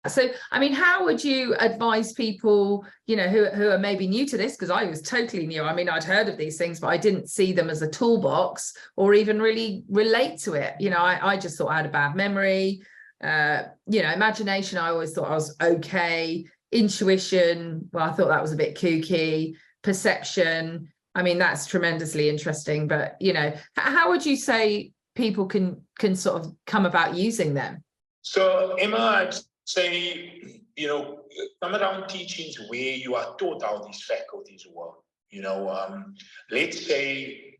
So, I mean, how would you advise people, you know, who are maybe new to this? Because I was totally new. I mean, I'd heard of these things, but I didn't see them as a toolbox or even really relate to it. You know, I just thought I had a bad memory. You know, imagination, I always thought I was okay. Intuition, well, I thought that was a bit kooky. Perception, I mean, that's tremendously interesting. But, you know, how would you say people can sort of come about using them? So, Emma, I'd say, you know, come around teachings where you are taught how these faculties work. You know, let's say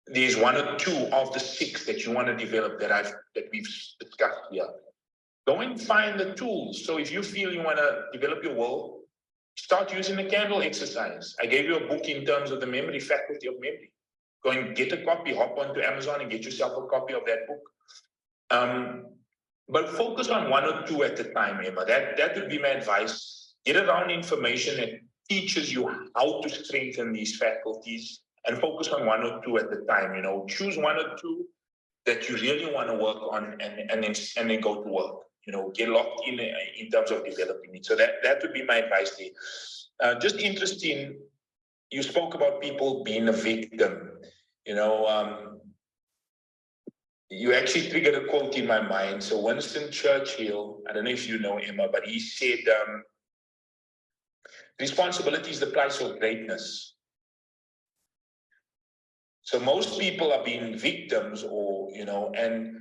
there's one or two of the six that you want to develop that we've discussed here. Go and find the tools. So if you feel you want to develop your will, start using the candle exercise. I gave you a book in terms of the memory, faculty of memory. Go and get a copy, hop onto Amazon and get yourself a copy of that book. But focus on one or two at a time, Emma. That would be my advice. Get around information that teaches you how to strengthen these faculties and focus on one or two at a time. You know, choose one or two that you really want to work on and then go to work. You know, get locked in terms of developing it. So that would be my advice there. Just interesting, you spoke about people being a victim. You know, you actually triggered a quote in my mind. So Winston Churchill, I don't know if you know Emma, but he said, responsibility is the price of greatness. So most people are being victims or, you know, and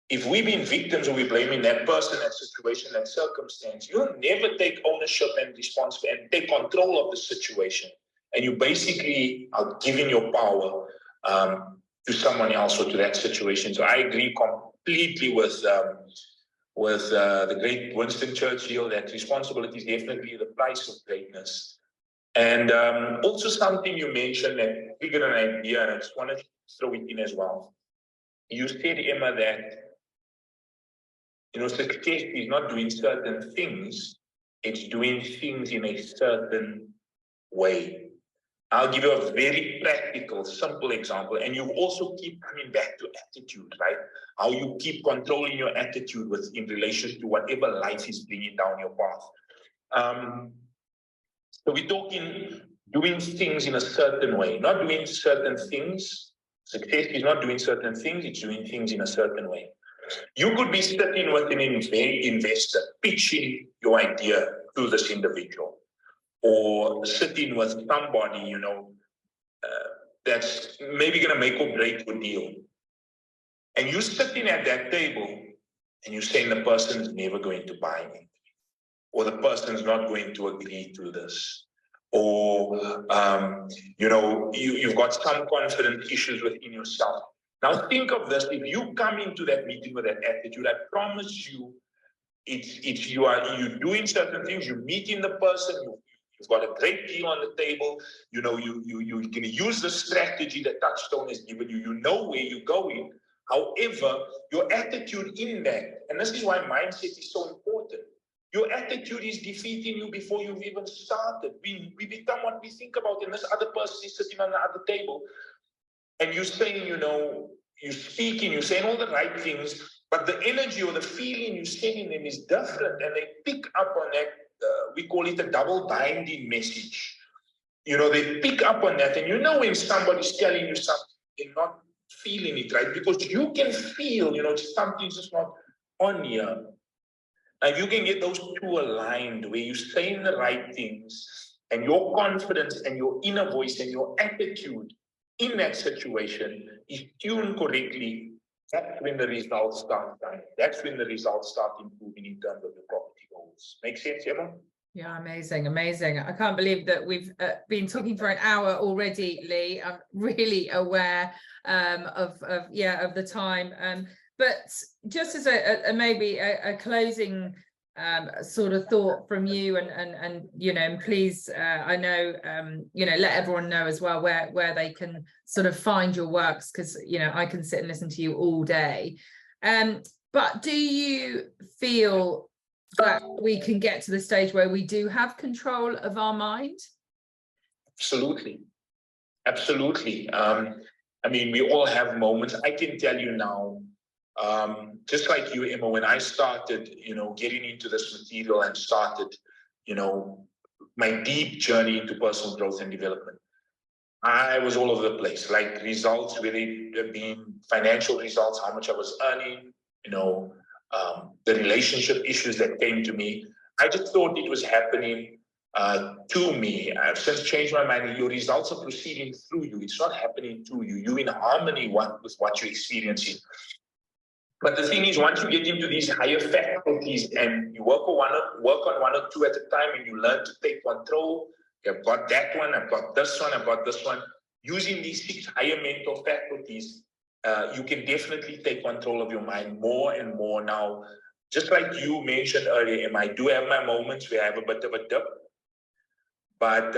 if we've been victims or we're blaming that person, that situation, that circumstance, you'll never take ownership and responsibility and take control of the situation. And you basically are giving your power to someone else or to that situation. So I agree completely with the great Winston Churchill that responsibility is definitely the price of greatness. And also something you mentioned that triggered an idea, and I just want to throw it in as well. You said, Emma, that you know, success is not doing certain things, it's doing things in a certain way. I'll give you a very practical, simple example. And you also keep coming back to attitude, right? How you keep controlling your attitude in relation to whatever life is bringing down your path. So we're talking doing things in a certain way, not doing certain things. Success is not doing certain things, it's doing things in a certain way. You could be sitting with an investor, pitching your idea to this individual, or sitting with somebody, you know, that's maybe going to make or break your deal. And you're sitting at that table and you're saying the person's never going to buy me, or the person's not going to agree to this, or, you know, you've got some confidence issues within yourself. Now think of this, if you come into that meeting with that attitude, I promise you, you're doing certain things, you're meeting the person, you've got a great deal on the table, you know, you're going to use the strategy that Touchstone has given you, you know where you're going. However, your attitude in that, and this is why mindset is so important, your attitude is defeating you before you've even started. We become what we think about, and this other person is sitting on the other table. And you're saying, you know, you're speaking, you're saying all the right things, but the energy or the feeling you're sending them is different, and they pick up on that. We call it a double binding message. You know, they pick up on that, and you know when somebody's telling you something, they're not feeling it, right? Because you can feel, you know, something's just not on here. Now, if you can get those two aligned, where you're saying the right things, and your confidence and your inner voice and your attitude in that situation is tuned correctly, that's when the results start coming. That's when the results start improving in terms of the property goals. Make sense, Emma? Yeah, amazing, amazing. I can't believe that we've been talking for an hour already, Lee. I'm really aware of the time. But just as maybe a closing sort of thought from you, and you know, and please, I know, you know, let everyone know as well where they can sort of find your works, because you know I can sit and listen to you all day. But do you feel that we can get to the stage where we do have control of our mind? Absolutely, absolutely. I mean, we all have moments. I can tell you now, Just like you, Emma, when I started, getting into this material and started, my deep journey into personal growth and development, I was all over the place, like results, whether it being financial results, how much I was earning, the relationship issues that came to me. I just thought it was happening to me. I've since changed my mind. Your results are proceeding through you. It's not happening to you. You're in harmony with what you're experiencing. But the thing is, once you get into these higher faculties and you work on one or two at a time, and you learn to take control, I've got that one, I've got this one, I've got this one. Using these 6 higher mental faculties, you can definitely take control of your mind more and more. Now, just like you mentioned earlier, Emma, I do have my moments where I have a bit of a dip. But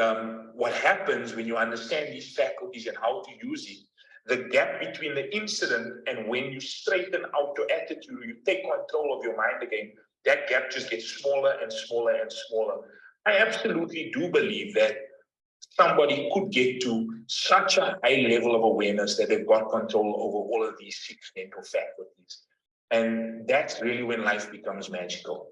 what happens when you understand these faculties and how to use it, the gap between the incident and when you straighten out your attitude, you take control of your mind again, that gap just gets smaller and smaller and smaller. I absolutely do believe that somebody could get to such a high level of awareness that they've got control over all of these 6 mental faculties. And that's really when life becomes magical.